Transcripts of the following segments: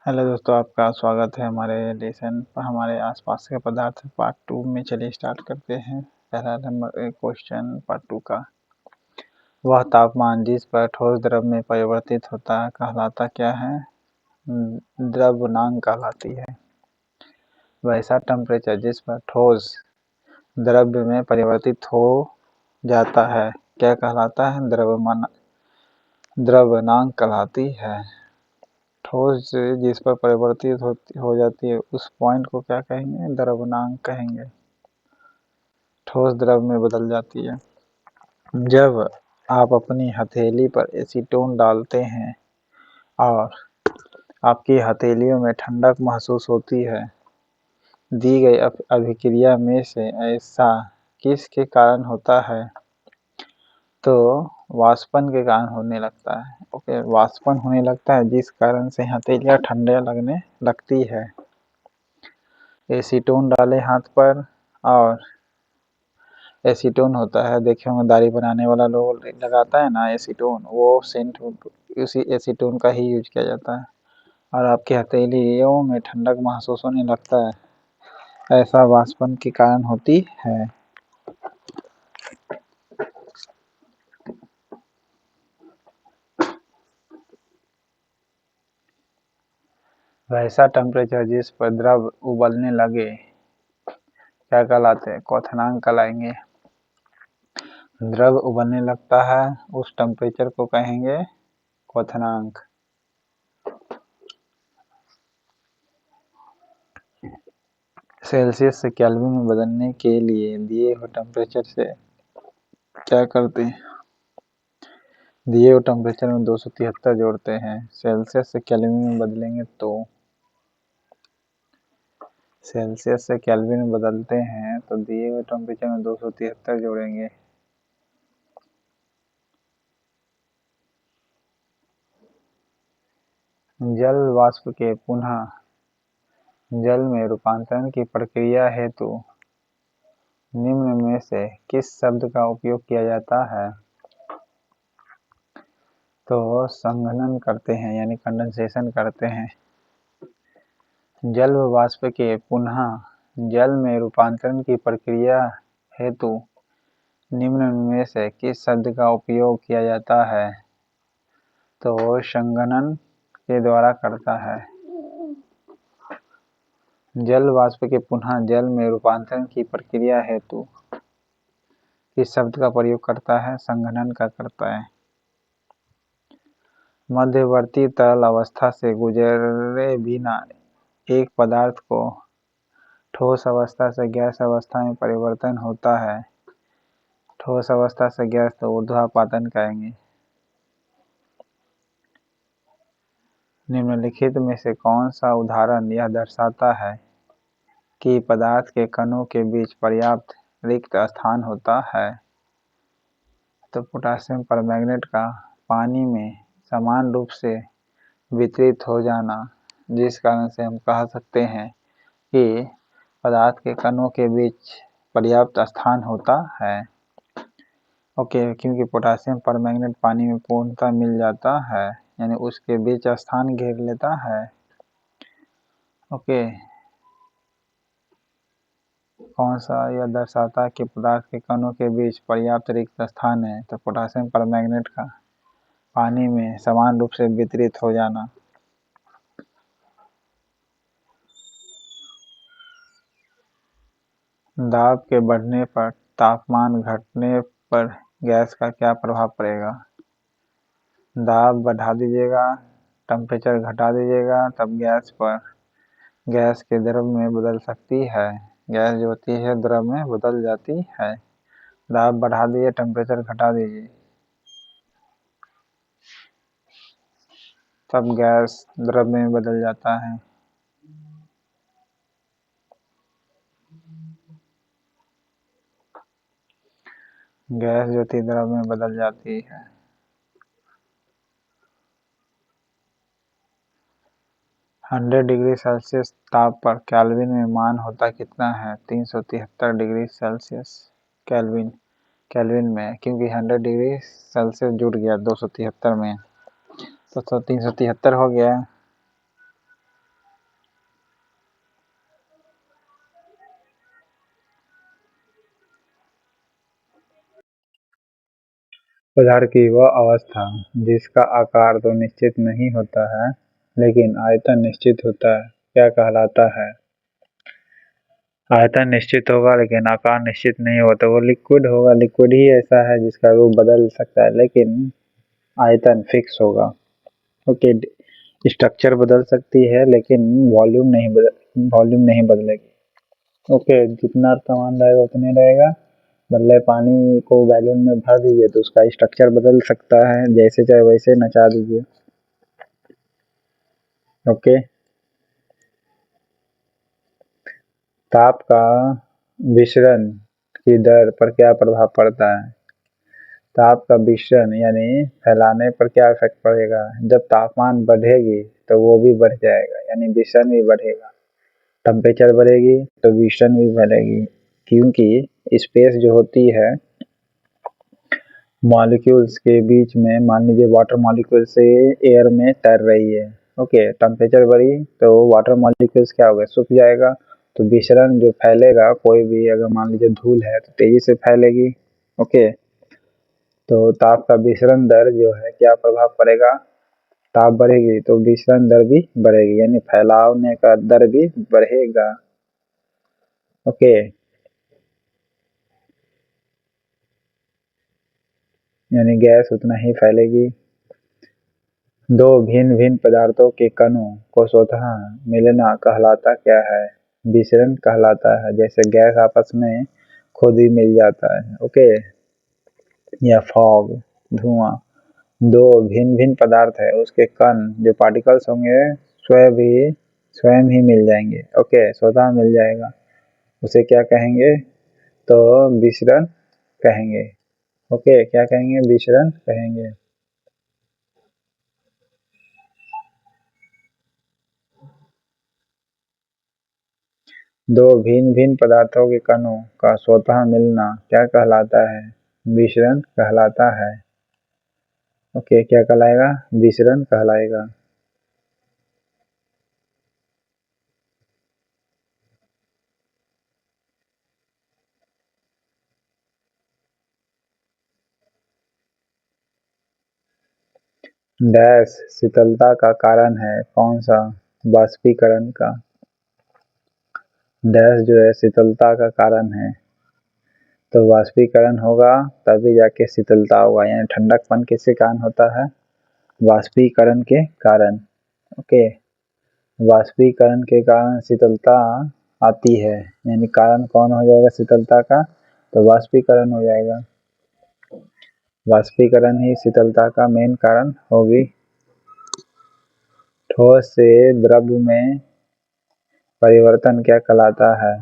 Hello दोस्तों, आपका स्वागत है हमारे लेसन पर। हमारे आसपास के पदार्थ पार्ट 2 में चलिए स्टार्ट करते हैं। पहला नंबर क्वेश्चन पार्ट 2 का, वह तापमान जिस पर ठोस द्रव में परिवर्तित होता है कहलाता क्या है? द्रव्यमान कहलाती है। वैसा टेम्परेचर जिस पर ठोस द्रव्य में परिवर्तित हो जाता है क्या कहलाता है? द्रव्यमान कहलाती है। ठोस जिस पर परिवर्तित हो जाती है उस पॉइंट को क्या कहेंगे? द्रव्यमान कहेंगे। ठोस द्रव में बदल जाती है। जब आप अपनी हथेली पर एसीटोन डालते हैं और आपकी हथेलियों में ठंडक महसूस होती है, दी गई अभिक्रिया में से ऐसा किसके कारण होता है? तो वाष्पन के कारण होने लगता है। ओके, वाष्पन होने लगता है जिस कारण से हथेलियाँ ठंडे लगने लगती है। एसीटोन डाले हाथ पर, और एसीटोन होता है, देखे होंगे दाढ़ी बनाने वाला लोग लगाता है ना एसीटोन, वो सेंट उसी एसीटोन का ही यूज किया जाता है और आपकी हथेलियों में ठंडक महसूस होने लगता है। ऐसा वाष्पन के कारण होती है। वैसा टेम्परेचर जिस पर द्रव उबलने लगे क्या कहलाते हैं? क्वथनांक कहलाएंगे। द्रव उबलने लगता है उस टेम्परेचर को कहेंगे क्वथनांक। सेल्सियस से केल्विन में बदलने के लिए दिए हुए टेम्परेचर से क्या करते हैं? दिए हुए टेम्परेचर में 273 जोड़ते हैं। सेल्सियस से केल्विन में बदलेंगे तो सेल्सियस से केल्विन में बदलते हैं तो दिए हुए टेम्परेचर में 273 जोड़ेंगे। जल वाष्प के पुनः जल में रूपांतरण की प्रक्रिया हेतु निम्न में से किस शब्द का उपयोग किया जाता है? तो संघनन करते हैं यानी कंडेंसेशन करते हैं। जल व वाष्प के पुनः जल में रूपांतरण की प्रक्रिया हेतु निम्न में से किस शब्द का उपयोग किया जाता है? तो संघनन के द्वारा करता है। जल वाष्प के पुनः जल में रूपांतरण की प्रक्रिया हेतु किस शब्द का प्रयोग करता है? संघनन का करता है। मध्यवर्ती तरल अवस्था से गुजरे बिना एक पदार्थ को ठोस अवस्था से गैस अवस्था में परिवर्तन होता है। ठोस अवस्था से गैस तो ऊर्ध्वापातन कहेंगे। निम्नलिखित में से कौन सा उदाहरण यह दर्शाता है कि पदार्थ के कणों के बीच पर्याप्त रिक्त स्थान होता है? तो पोटासियम परमैंगनेट का पानी में समान रूप से वितरित हो जाना, जिस कारण से हम कह सकते हैं कि पदार्थ के कणों के बीच पर्याप्त स्थान होता है। ओके, क्योंकि पोटासियम परमैंगनेट पानी में पूर्णतः मिल जाता है, यानी उसके बीच स्थान घेर लेता है। ओके, कौन सा यह दर्शाता है कि पदार्थ के कणों के बीच पर्याप्त रिक्त स्थान है? तो पोटासियम परमैंगनेट का पानी में समान रूप से वितरित हो जाना। दाब के बढ़ने पर तापमान घटने पर गैस का क्या प्रभाव पड़ेगा? दाब बढ़ा दीजिएगा, टेम्परेचर घटा दीजिएगा, तब गैस के द्रव में बदल सकती है। गैस जो होती है द्रव में बदल जाती है। दाब बढ़ा दीजिए, टेम्परेचर घटा दीजिए, तब गैस द्रव में बदल जाता है। गैस जो थी द्रव में बदल जाती है। हंड्रेड डिग्री सेल्सियस ताप पर केल्विन में मान होता कितना है? 373 डिग्री सेल्सियस केल्विन में, क्योंकि 100 डिग्री सेल्सियस जुड़ गया 273 में, तो 373 हो गया। पदार्थ की वह अवस्था जिसका आकार तो निश्चित नहीं होता है लेकिन आयतन निश्चित होता है क्या कहलाता है? आयतन निश्चित होगा लेकिन आकार निश्चित नहीं होता, वो लिक्विड होगा। लिक्विड ही ऐसा है जिसका रूप बदल सकता है लेकिन आयतन फिक्स होगा। ओके, स्ट्रक्चर बदल सकती है लेकिन वॉल्यूम नहीं बदलेगी। ओके, जितना सामान रहेगा उतने रहेगा। मतलब पानी को बैलून में भर दीजिए तो उसका स्ट्रक्चर बदल सकता है, जैसे चाहे वैसे नचा दीजिए। ओके, ताप का विसरण की दर पर क्या प्रभाव पड़ता है? ताप का विसरण यानी फैलाने पर क्या इफेक्ट पड़ेगा? जब तापमान बढ़ेगी तो वो भी बढ़ जाएगा, यानी विसरण भी बढ़ेगा। टेम्परेचर बढ़ेगी तो विसरण भी बढ़ेगी, क्योंकि स्पेस जो होती है मॉलिक्यूल्स के बीच में, मान लीजिए वाटर मॉलिक्यूल से एयर में तैर रही है। ओके, टेम्परेचर बढ़ी तो वाटर मॉलिक्यूल्स क्या होगा, सूख जाएगा। तो विसरण जो फैलेगा, कोई भी अगर मान लीजिए धूल है तो तेजी से फैलेगी। ओके, तो ताप का विसरण दर जो है क्या प्रभाव पड़ेगा? ताप बढ़ेगी तो विसरण दर भी बढ़ेगी, यानी फैलावने का दर भी बढ़ेगा। ओके, यानी गैस उतना ही फैलेगी। दो भिन्न भिन्न पदार्थों के कणों को स्वतः मिलना कहलाता क्या है? विसरण कहलाता है। जैसे गैस आपस में खुद ही मिल जाता है। ओके, या फॉग, धुआं। दो भिन्न भिन्न पदार्थ है, उसके कण जो पार्टिकल्स होंगे स्वयं ही मिल जाएंगे। ओके, स्वतः मिल जाएगा, उसे क्या कहेंगे? तो विसरण कहेंगे। ओके, क्या कहेंगे? विसरण कहेंगे। दो भिन्न भिन्न पदार्थों के कणों का स्वतः मिलना क्या कहलाता है? विसरण कहलाता है। ओके, क्या कहलाएगा? विसरण कहलाएगा। डैश शीतलता का कारण है, कौन सा? वाष्पीकरण का। डैश जो है शीतलता का कारण है, तो वाष्पीकरण होगा तभी जाके शीतलता होगा। यानी ठंडकपन किसके कारण होता है? वाष्पीकरण के कारण। ओके, वाष्पीकरण के कारण शीतलता आती है, यानी कारण कौन हो जाएगा शीतलता का? तो वाष्पीकरण हो जाएगा। वाष्पीकरण ही शीतलता का मेन कारण होगी। ठोस से द्रव में परिवर्तन क्या कहलाता है?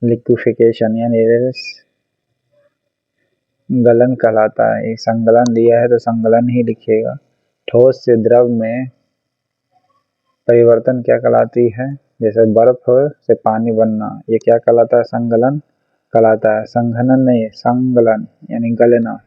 लिक्विफिकेशन, यानी गलन कहलाता है। ये संगलन दिया है तो संगलन ही लिखिएगा। ठोस से द्रव में परिवर्तन क्या कहलाती है? जैसे बर्फ से पानी बनना, ये क्या कहलाता है? संगलन कहलाता है। संघनन नहीं, संगलन यानी गलना।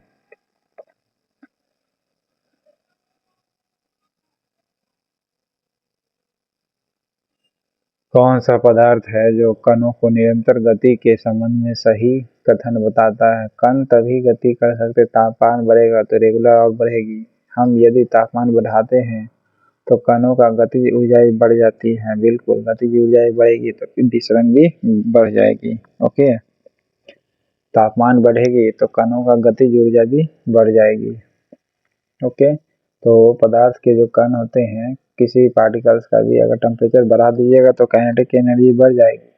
कौन सा पदार्थ है जो कणों को निरंतर गति के संबंध में सही कथन बताता है? कण तभी गति कर सकते तापमान बढ़ेगा तो रेगुलर आउट बढ़ेगी। हम यदि तापमान बढ़ाते हैं तो कणों का गतिज ऊर्जा बढ़ जाती है। बिल्कुल, गतिज ऊर्जा बढ़ेगी तो फिर विसरण भी बढ़ जाएगी। ओके, तापमान बढ़ेगी तो कणों का गतिज ऊर्जा भी बढ़ जाएगी। ओके, तो पदार्थ के जो कण होते हैं, किसी पार्टिकल्स का भी अगर टेम्परेचर बढ़ा दीजिएगा तो काइनेटिक एनर्जी बढ़ जाएगी।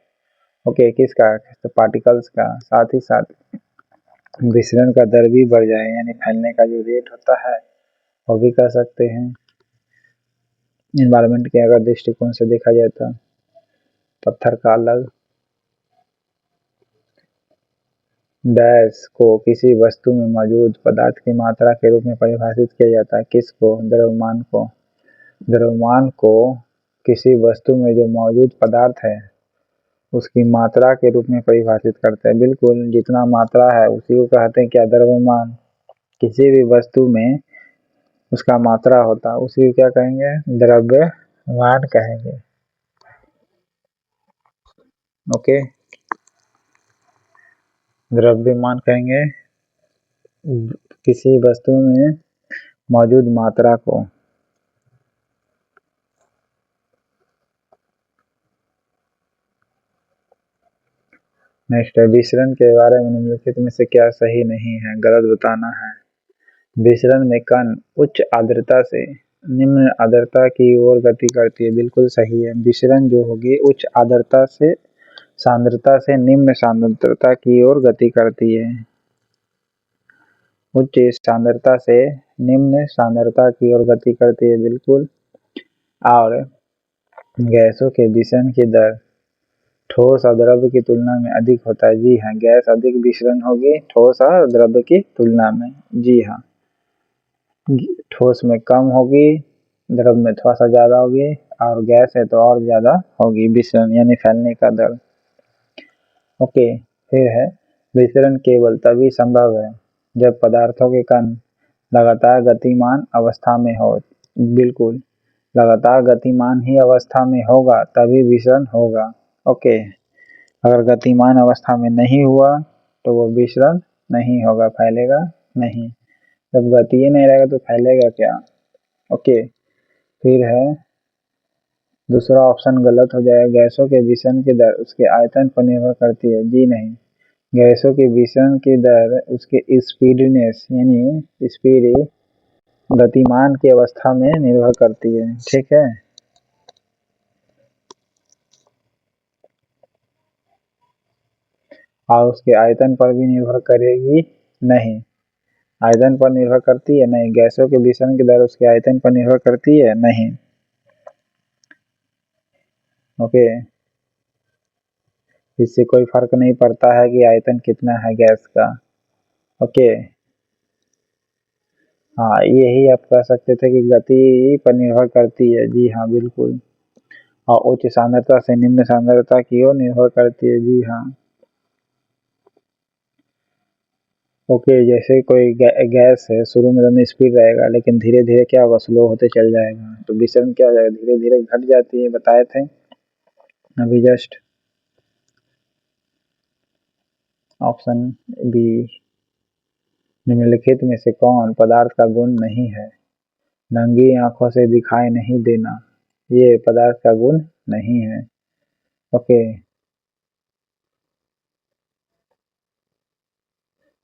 ओके, किसका? तो पार्टिकल्स का। साथ ही साथ विसरण का दर भी बढ़ जाएगा, यानी फैलने का जो रेट होता है वो भी कर सकते हैं। इन्वायरमेंट के अगर दृष्टिकोण से देखा जाए तो पत्थर का अलग। डैश को किसी वस्तु में मौजूद पदार्थ की मात्रा के रूप में परिभाषित किया जाता है। किसको? द्रव्यमान को। द्रव्यमान को किसी वस्तु में जो मौजूद पदार्थ है उसकी मात्रा के रूप में परिभाषित करते हैं। बिल्कुल, जितना मात्रा है उसी को कहते हैं क्या? द्रव्यमान। किसी भी वस्तु में उसका मात्रा होता है उसी को क्या कहेंगे? द्रव्यमान कहेंगे। ओके, द्रव्यमान कहेंगे। किसी वस्तु में मौजूद मात्रा को नेक्स्ट है, विचरण के बारे में निम्नलिखित में से क्या सही नहीं है, गलत बताना है। विचरण में कण उच्च आर्द्रता से निम्न आर्द्रता की ओर गति करती है, बिल्कुल सही है। विचरण जो होगी उच्च आर्द्रता से सांद्रता से निम्न सांद्रता की ओर गति करती है। उच्च सांद्रता से निम्न सांद्रता की ओर गति करती है, बिल्कुल। और गैसों के विचरण की दर ठोस और द्रव्य की तुलना में अधिक होता है, जी हाँ। गैस अधिक विचरण होगी ठोस और द्रव्य की तुलना में, जी हाँ। ठोस में कम होगी, द्रव्य में थोड़ा सा ज्यादा होगी, और गैस है तो और ज्यादा होगी विचरण यानी फैलने का दर। ओके, फिर है, विचरण केवल तभी संभव है जब पदार्थों के कण लगातार गतिमान अवस्था में हो, बिल्कुल। लगातार गतिमान ही अवस्था में होगा तभी विचरण होगा। ओके, अगर गतिमान अवस्था में नहीं हुआ तो वो विचरण नहीं होगा, फैलेगा नहीं। जब गति ही नहीं रहेगा तो फैलेगा क्या। ओके, फिर है दूसरा ऑप्शन गलत हो जाएगा। गैसों के विचरण की दर उसके आयतन पर निर्भर करती है, जी नहीं। गैसों के विचरण की दर उसके स्पीडनेस यानी स्पीड गतिमान की अवस्था में निर्भर करती है, ठीक है। और उसके आयतन पर भी निर्भर करेगी नहीं। आयतन पर निर्भर करती है नहीं। गैसों के विचरण की दर उसके आयतन पर निर्भर करती है नहीं। ओके, इससे कोई फर्क नहीं पड़ता है कि आयतन कितना है गैस का। ओके, हाँ, यही आप कह सकते थे कि गति पर निर्भर करती है, जी हाँ बिल्कुल। और उच्च सांद्रता से निम्न सांद्रता की ओर निर्भर करती है, जी हाँ। ओके, जैसे कोई गैस है, शुरू में तो स्पीड रहेगा लेकिन धीरे धीरे क्या होगा, स्लो होते चल जाएगा, तो विचरण क्या हो जाएगा, धीरे धीरे घट जाती है, बताए थे अभी जस्ट। ऑप्शन बी, निम्नलिखित में से कौन पदार्थ का गुण नहीं है। नंगी आंखों से दिखाई नहीं देना, ये पदार्थ का गुण नहीं है। ओके,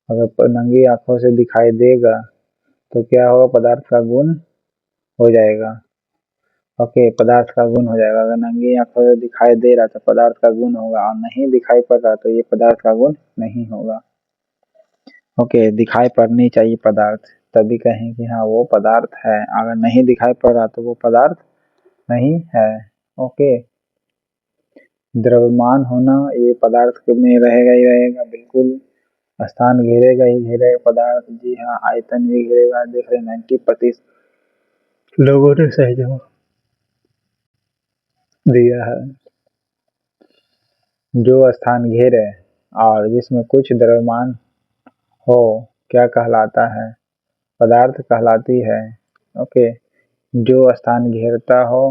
अगर नंगी आंखों से दिखाई देगा तो क्या होगा, पदार्थ का गुण हो जाएगा। ओके, पदार्थ का गुण हो जाएगा। अगर नंगी आंखों से दिखाई दे रहा तो पदार्थ का गुण होगा, और नहीं दिखाई पड़ रहा तो ये पदार्थ का गुण नहीं होगा। ओके, दिखाई पड़नी चाहिए पदार्थ, तभी कहें कि हाँ वो पदार्थ है। अगर नहीं दिखाई पड़ रहा तो वो पदार्थ नहीं है। ओके, द्रव्यमान होना ये पदार्थ में रहेगा ही रहेगा, बिल्कुल। स्थान घेरेगा ही घेरेगा पदार्थ, जी हाँ। आयतन भी घेरेगा, देख रहे 90% लोगों ने सही जवाब दिया है। जो स्थान घेरे और जिसमें कुछ द्रव्यमान हो क्या कहलाता है, पदार्थ कहलाती है। ओके, जो स्थान घेरता हो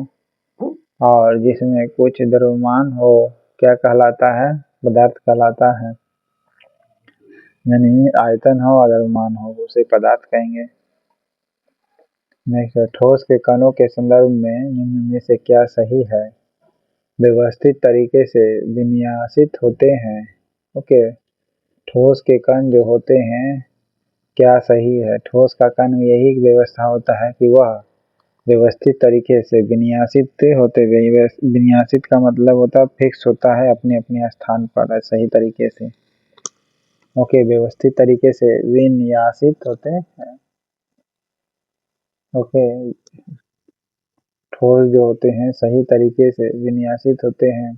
और जिसमें कुछ द्रव्यमान हो क्या कहलाता है, पदार्थ कहलाता है। यानी आयतन हो और द्रव्यमान हो उसे पदार्थ कहेंगे। नेक्स्ट, ठोस के कणों के संदर्भ में निम्न में से क्या सही है। व्यवस्थित तरीके से विन्यासित होते हैं। ओके, ठोस के कण जो होते हैं क्या सही है, ठोस का कण में यही व्यवस्था होता है कि वह व्यवस्थित तरीके से विन्यासित होते हुए, विन्यासित का मतलब होता है फिक्स होता है अपने अपने स्थान पर सही तरीके से। ओके, व्यवस्थित तरीके से विन्यासित होते हैं। ओके, ठोस जो होते हैं सही तरीके से विन्यासित होते हैं।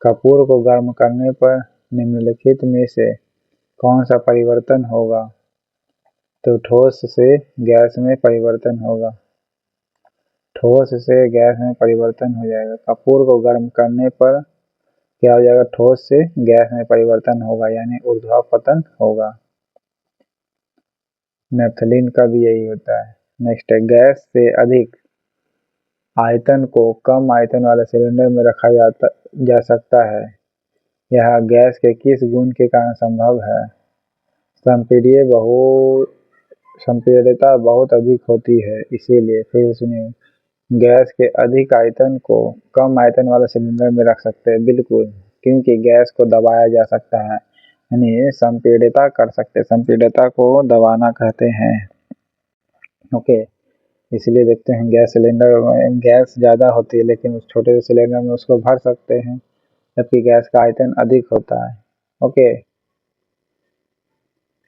कपूर को गर्म करने पर निम्नलिखित में से कौन सा परिवर्तन होगा, तो ठोस से गैस में परिवर्तन होगा। ठोस से गैस में परिवर्तन हो जाएगा। कपूर को गर्म करने पर क्या हो जाएगा, ठोस से गैस में परिवर्तन होगा, यानी ऊर्ध्वापतन होगा। नेफ्थलीन का भी यही होता है। नेक्स्ट है, गैस से अधिक आयतन को कम आयतन वाले सिलेंडर में रखा जा सकता है। यह गैस के किस गुण के कारण संभव है? संपीड़ितता बहुत अधिक होती है, इसीलिए। फिर सुनिए, गैस के अधिक आयतन को कम आयतन वाले सिलेंडर में रख सकते हैं, बिल्कुल, क्योंकि गैस को दबाया जा सकता है, यानी संपीड़ितता कर सकते हैं। संपीड़ितता को दबाना कहते हैं। ओके, इसलिए देखते हैं गैस सिलेंडर में गैस ज़्यादा होती है, लेकिन उस छोटे से सिलेंडर में उसको भर सकते हैं, जबकि गैस का आयतन अधिक होता है। ओके,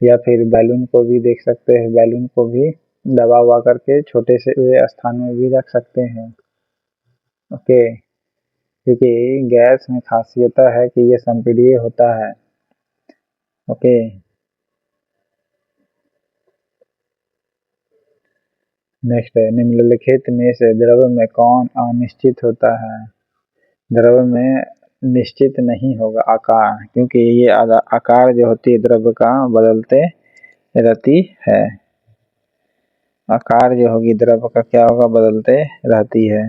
या फिर बैलून को भी देख सकते हैं, बैलून को भी दबा हुआ करके छोटे से स्थान में भी रख सकते हैं। ओके, क्योंकि गैस में खासियत है कि ये संपीड़ित होता है। ओके, नेक्स्ट है, निम्नलिखित में से द्रव में कौन अनिश्चित होता है? द्रव में निश्चित नहीं होगा आकार, क्योंकि ये आकार जो होती है द्रव का बदलते रहती है। आकार जो होगी द्रव का क्या होगा? बदलते रहती है।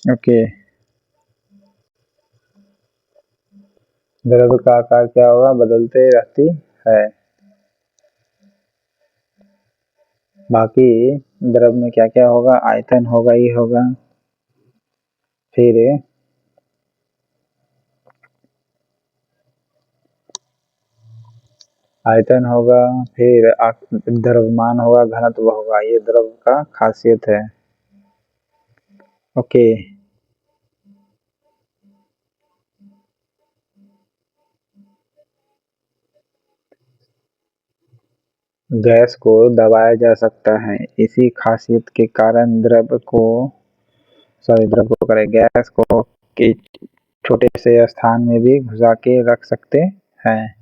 ओके, द्रव का आकार क्या होगा? बदलते रहती है। बाकी द्रव में क्या क्या होगा? आयतन होगा ही होगा, फिर आयतन होगा, फिर द्रव्यमान होगा, घनत्व होगा। ये द्रव का खासियत है। ओके, गैस को दबाया जा सकता है, इसी खासियत के कारण द्रव को गैस को के छोटे से स्थान में भी घुसा के रख सकते हैं।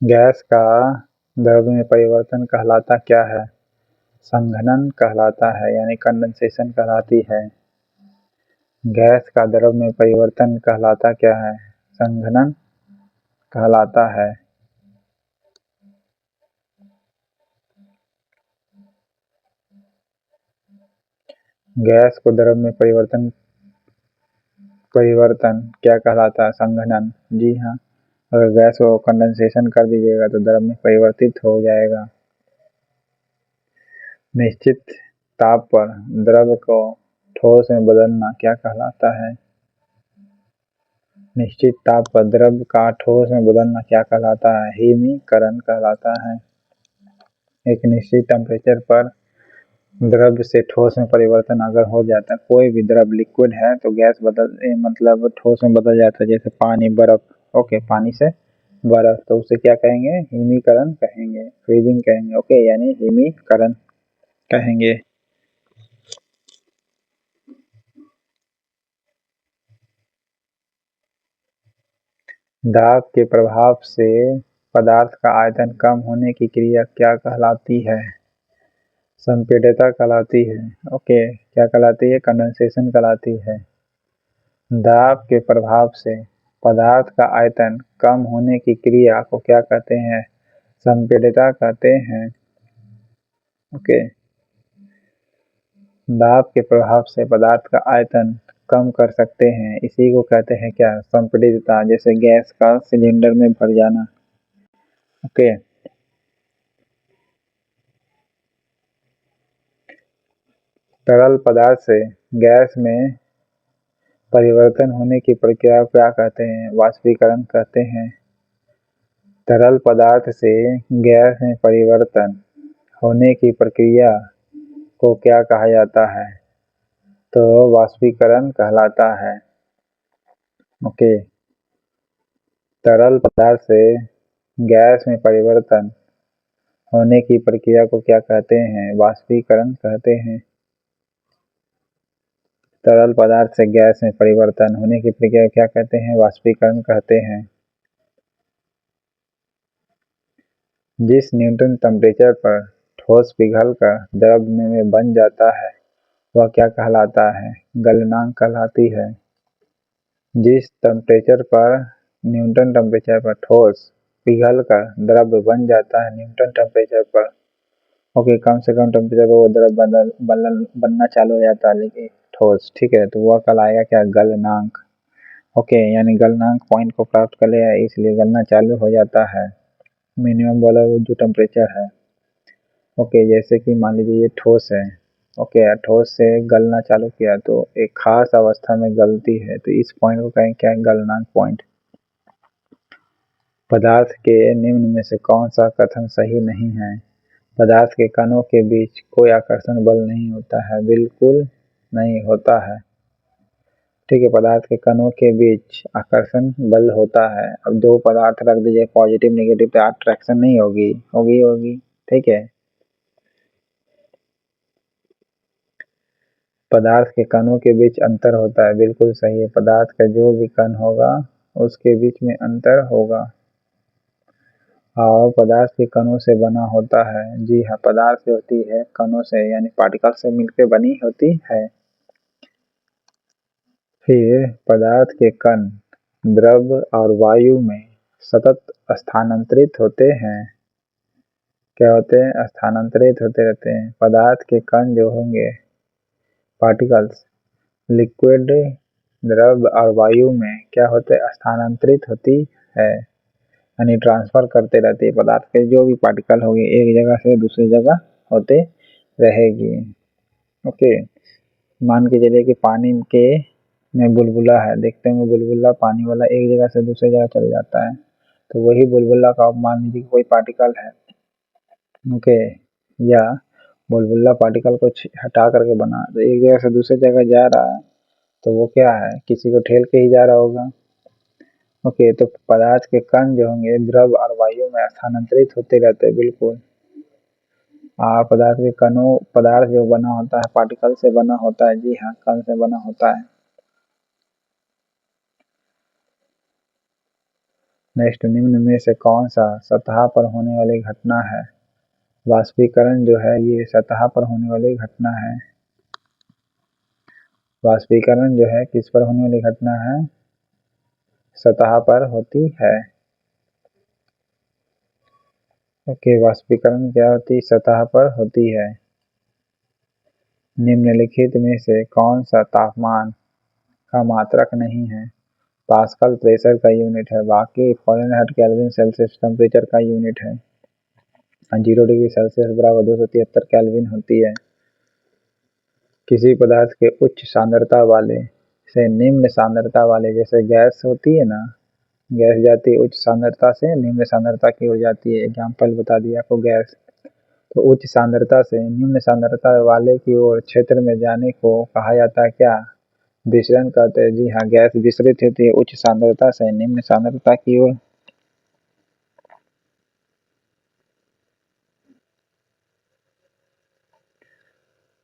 गैस का द्रव में परिवर्तन कहलाता क्या है? संघनन कहलाता है, यानी कंडेंसेशन कहलाती है। गैस का द्रव में परिवर्तन कहलाता क्या है? संघनन कहलाता है। गैस को द्रव में परिवर्तन क्या कहलाता है? संघनन। जी हाँ, अगर गैस को कंडेंसेशन कर दीजिएगा तो द्रव में परिवर्तित हो जाएगा। निश्चित ताप पर द्रव को ठोस में बदलना क्या कहलाता है? निश्चित ताप पर द्रव का ठोस में बदलना क्या कहलाता है? हिमीकरण कहलाता है। एक निश्चित टेम्परेचर पर द्रव से ठोस में परिवर्तन अगर हो जाता है, कोई भी द्रव लिक्विड है तो गैस मतलब ठोस में बदल जाता है, जैसे पानी, बर्फ। ओके, पानी से बर्फ, तो उसे क्या कहेंगे? हिमीकरण कहेंगे, फ्रीजिंग कहेंगे। ओके, यानी हिमीकरण कहेंगे। दाब के प्रभाव से पदार्थ का आयतन कम होने की क्रिया क्या कहलाती है? संपीड़ितता कहलाती है। ओके, क्या कहलाती है? कंडेंसेशन कहलाती है। दाब के प्रभाव से पदार्थ का आयतन कम होने की क्रिया को क्या कहते हैं? संपीड़ितता कहते हैं। ओके, दाब के प्रभाव से पदार्थ का आयतन कम कर सकते हैं, इसी को कहते हैं क्या? संपीड़ितता। जैसे गैस का सिलेंडर में भर जाना। ओके, तरल पदार्थ से गैस में परिवर्तन होने की प्रक्रिया को क्या कहते हैं? वाष्पीकरण कहते हैं। तरल पदार्थ से गैस में परिवर्तन होने की प्रक्रिया को क्या कहा जाता है? तो वाष्पीकरण कहलाता है। ओके, तरल पदार्थ से गैस में परिवर्तन होने की प्रक्रिया को क्या कहते हैं? वाष्पीकरण कहते हैं। तरल पदार्थ से गैस में परिवर्तन होने की प्रक्रिया को क्या कहते हैं? वाष्पीकरण कहते हैं। जिस न्यूनतम टेम्परेचर पर ठोस पिघलकर द्रव में बन जाता है, वह क्या कहलाता है? गलनांक कहलाती है। जिस टेम्परेचर पर न्यूटन टेम्परेचर पर ठोस पिघलकर द्रव बन जाता है न्यूटन टेम्परेचर पर, ओके, कम से कम टेम्परेचर पर वो द्रव बनना चालू हो जाता है लेकिन ठोस, ठीक है, तो वह कहलाएगा क्या? गलनांक। ओके, यानी गलनांक पॉइंट को प्राप्त कर लिया इसलिए गलना चालू हो जाता है मिनिमम वाला वो जो टेम्परेचर है। ओके, जैसे कि मान लीजिए ये ठोस है, ओके, ठोस से गलना चालू किया तो एक खास अवस्था में गलती है, तो इस पॉइंट को कहें क्या? गलनांक पॉइंट। पदार्थ के निम्न में से कौन सा कथन सही नहीं है? पदार्थ के कणों के बीच कोई आकर्षण बल नहीं होता है। बिल्कुल नहीं होता है, ठीक है। पदार्थ के कणों के बीच आकर्षण बल होता है। अब दो पदार्थ रख दीजिए, पॉजिटिव नेगेटिव, तो अट्रैक्शन नहीं होगी, होगी, ठीक है। पदार्थ के कणों के बीच अंतर होता है, बिल्कुल सही है। पदार्थ का जो भी कण होगा उसके बीच में अंतर होगा। और पदार्थ के कणों से बना होता है, जी हाँ, पदार्थ से होती है कणों से, यानी पार्टिकल से मिलकर बनी होती है। फिर पदार्थ के कण द्रव और वायु में सतत स्थानांतरित होते हैं। क्या होते हैं? स्थानांतरित होते रहते हैं। पदार्थ के कण जो होंगे, पार्टिकल्स, लिक्विड, द्रव और वायु में क्या होते हैं? स्थानांतरित होती है, यानी ट्रांसफर करते रहती है। पदार्थ के जो भी पार्टिकल होगी एक जगह से दूसरी जगह होते रहेगी। ओके, मान के चलिए कि पानी के में बुलबुला है, देखते हैं बुलबुला पानी वाला एक जगह से दूसरी जगह चल जाता है, तो वही बुलबुला का मान लीजिए कोई पार्टिकल है, ओके, या बुलबुला पार्टिकल को हटा करके बना, तो एक जगह से दूसरी जगह जा रहा है, तो वो क्या है? किसी को ठेल के ही जा रहा होगा। ओके, तो पदार्थ के कण जो होंगे द्रव और वायु में स्थानांतरित होते रहते हैं, बिल्कुल। और पदार्थ के कणों, पदार्थ जो बना होता है पार्टिकल से बना होता है, जी हाँ, कण से बना होता है। नेक्स्ट, निम्न में से कौन सा सतह पर होने वाली घटना है? वाष्पीकरण जो है ये सतह पर होने वाली घटना है। वाष्पीकरण जो है किस पर होने वाली घटना है? सतह पर होती है। ओके, वाष्पीकरण क्या होती? सतह पर होती है। निम्नलिखित में से कौन सा तापमान का मात्रक नहीं है? पास्कल प्रेशर का यूनिट है, बाकी फ़ारेनहाइट, केल्विन, सेल्सियस टेम्परेचर का यूनिट है। 0 डिग्री सेल्सियस बराबर 273 केल्विन होती है। किसी पदार्थ के उच्च सांद्रता वाले से निम्न सांद्रता वाले, जैसे गैस होती है ना, गैस जाती है उच्च सांद्रता से निम्न सांद्रता की ओर जाती है, एग्जाम्पल बता दिया आपको गैस। तो उच्च सांद्रता से निम्न सांद्रता वाले की ओर क्षेत्र में जाने को कहा जाता है क्या? विसरण कहते हैं, जी हाँ, गैस विसरित होती है उच्च सांद्रता से निम्न सांद्रता की ओर।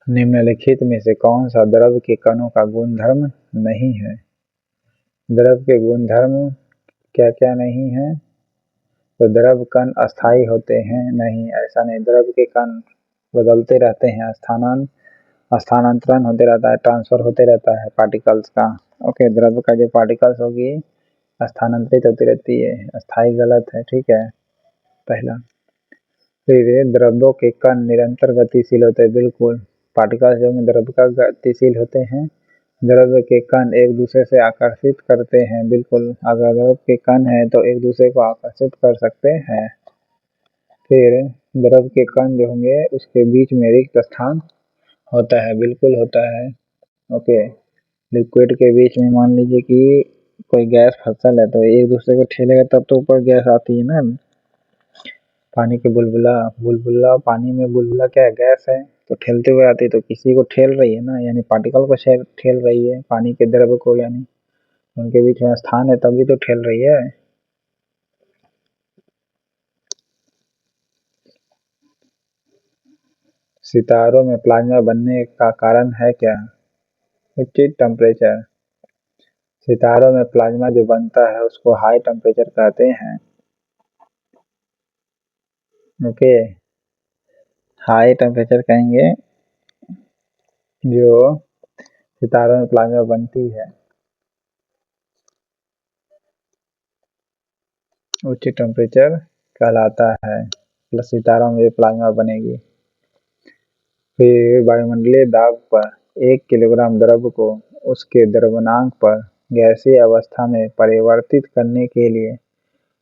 निम्नलिखित में से कौन सा द्रव के कणों का गुणधर्म नहीं है? द्रव के गुणधर्म क्या क्या नहीं है? तो द्रव कण अस्थायी होते हैं, नहीं, ऐसा नहीं, द्रव के कण बदलते रहते हैं, स्थानांतरण होते रहता है, ट्रांसफर होते रहता है पार्टिकल्स का। ओके, द्रव का जो पार्टिकल्स होगी स्थानांतरित होती रहती है, अस्थायी गलत है, ठीक है, पहला। फिर द्रव्यों के कण निरंतर गतिशील होते हैं, बिल्कुल। पार्टिकल्स जो द्रव का गतिशील होते हैं, द्रव्य के कण एक दूसरे से आकर्षित करते हैं, बिल्कुल। अगर द्रव के कण है तो एक दूसरे को आकर्षित कर सकते हैं। फिर द्रव के कण जो होंगे उसके बीच में रिक्त स्थान होता है, बिल्कुल होता है। ओके, लिक्विड के बीच में मान लीजिए कि कोई गैस फसल है तो एक दूसरे को ठेलेगा तब तो ऊपर गैस आती है ना। पानी के बुलबुला, बुलबुला पानी में बुलबुला क्या है? गैस है, तो ठेलते हुए आती है तो किसी को ठेल रही है ना, यानी पार्टिकल को ठेल रही है, पानी के द्रव को, यानी उनके बीच में स्थान है तभी तो ठेल रही है। सितारों में प्लाज्मा बनने का कारण है क्या? उच्च टेम्परेचर। सितारों में प्लाज्मा जो बनता है उसको हाई टेम्परेचर कहते हैं। ओके, हाई टेम्परेचर कहेंगे जो सितारों में प्लाज्मा बनती है उच्च टेम्परेचर कहलाता है, प्लस सितारों में प्लाज्मा बनेगी। फिर वायुमंडलीय दाब पर 1 किलोग्राम द्रव को उसके द्रव्यमाप पर गैसीय अवस्था में परिवर्तित करने के लिए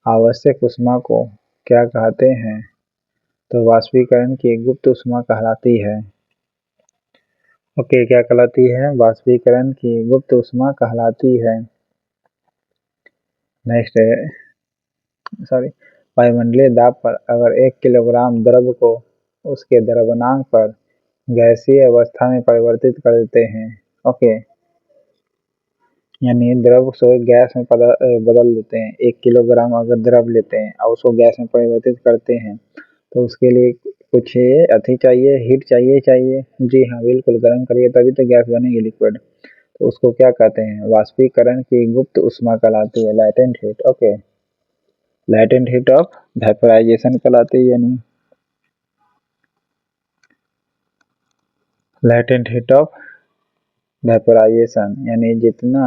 आवश्यक ऊष्मा को क्या कहते हैं? तो वाष्पीकरण की गुप्त ऊष्मा कहलाती है। ओके, क्या कहलाती है? वाष्पीकरण की गुप्त ऊष्मा कहलाती है। नेक्स्ट है, वायुमंडलीय दाब पर अगर 1 किलोग्राम द्रव को उसके द्रव्यमाप पर गैसीय अवस्था में परिवर्तित कर देते हैं, ओके, यानी द्रव को गैस में बदल देते हैं। 1 किलोग्राम अगर द्रव लेते हैं और उसको गैस में परिवर्तित करते हैं तो उसके लिए कुछ अति चाहिए, हीट चाहिए। जी हाँ, बिल्कुल, गर्म करिए तभी तो गैस बनेगी, लिक्विड। तो उसको क्या कहते हैं? वाष्पीकरण की गुप्त ऊष्मा कहलाती है, latent heat. Okay, latent heat of vaporisation कहलाती है, यानी लैटेंट हीट ऑफ वेपोराइजेशन, यानी जितना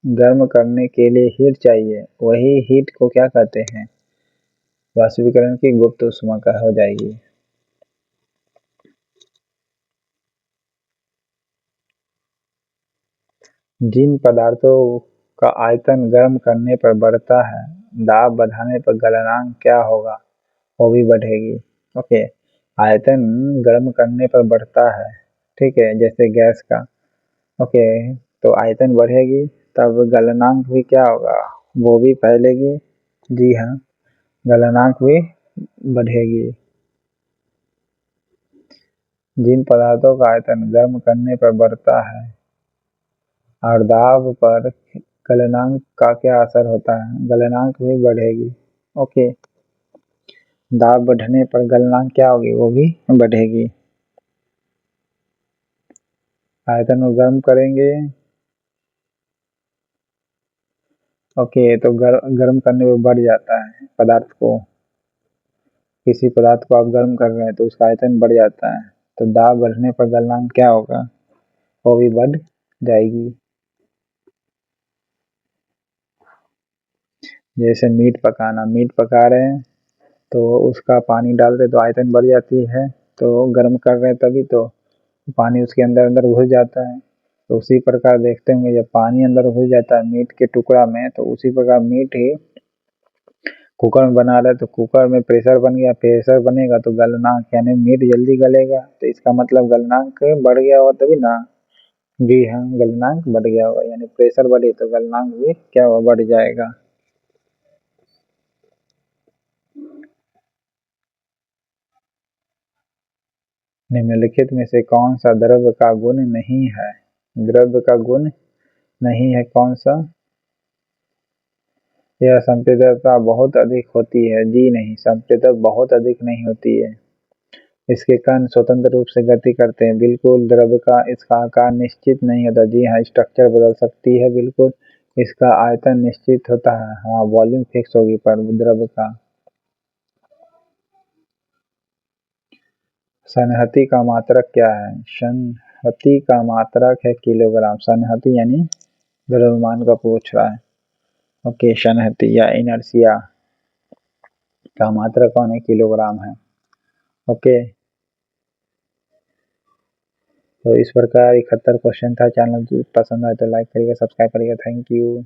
गर्म करने के लिए हीट चाहिए वही हीट को क्या कहते हैं? वाष्पीकरण की गुप्त ऊष्मा का हो जाएगी। जिन पदार्थों का आयतन गर्म करने पर बढ़ता है, दाब बढ़ाने पर गलनांक क्या होगा? वो भी बढ़ेगी। ओके, आयतन गर्म करने पर बढ़ता है, ठीक है, जैसे गैस का। ओके, तो आयतन बढ़ेगी तब गलनांक भी क्या होगा? वो भी फैलेगी। जी हाँ, गलनांक भी बढ़ेगी। जिन पदार्थों का आयतन गर्म करने पर बढ़ता है और दाब पर गलनांक का क्या असर होता है? गलनांक भी बढ़ेगी। ओके, दाब बढ़ने पर गलनांक क्या होगी? वो भी बढ़ेगी। आयतन को गर्म करेंगे, ओके, तो गर्म करने पर बढ़ जाता है पदार्थ को। किसी पदार्थ को आप गर्म कर रहे हैं तो उसका आयतन बढ़ जाता है, तो दाब बढ़ने पर गलनांक क्या होगा? वो भी बढ़ जाएगी। जैसे मीट पकाना, मीट पका रहे हैं तो उसका पानी डालते तो आयतन बढ़ जाती है, तो गर्म कर रहे हैं तभी तो पानी उसके अंदर अंदर घुस जाता है। तो उसी प्रकार देखते होंगे, जब पानी अंदर घुस जाता है मीट के टुकड़ा में, तो उसी प्रकार मीट ही कुकर में बना रहे तो कुकर में प्रेशर बन गया, प्रेशर बनेगा तो गलनांक, यानी मीट जल्दी गलेगा, तो इसका मतलब गलनांक बढ़ गया होगा तभी ना। जी हाँ, गलनांक बढ़ गया होगा, यानी प्रेशर बढ़े तो गलनांक भी क्या होगा? बढ़ जाएगा। निम्नलिखित में से कौन सा द्रव्य का गुण नहीं है? द्रव्य का गुण नहीं है कौन सा? यह संपीड़ितता बहुत अधिक होती है। जी नहीं, संपीड़ितता बहुत अधिक नहीं होती है। इसके कण स्वतंत्र रूप से गति करते हैं। बिल्कुल, द्रव्य का इसका आकार निश्चित नहीं होता। जी हाँ, स्ट्रक्चर बदल सकती है, बिल्कुल। इसका आयतन निश्चित होता है, हाँ, वॉल्यूम फिक्स होगी पर द्रव्य का। सन्हति का मात्रक क्या है? सन्हति का मात्रक है किलोग्राम। सन्हति यानी द्रव्यमान का पूछ रहा है। ओके, सन्हति या इनर्शिया का मात्रक कौन है? किलोग्राम है। ओके, तो इस प्रकार 71 क्वेश्चन था। चैनल पसंद आए तो लाइक करिएगा, सब्सक्राइब करिएगा। Thank you.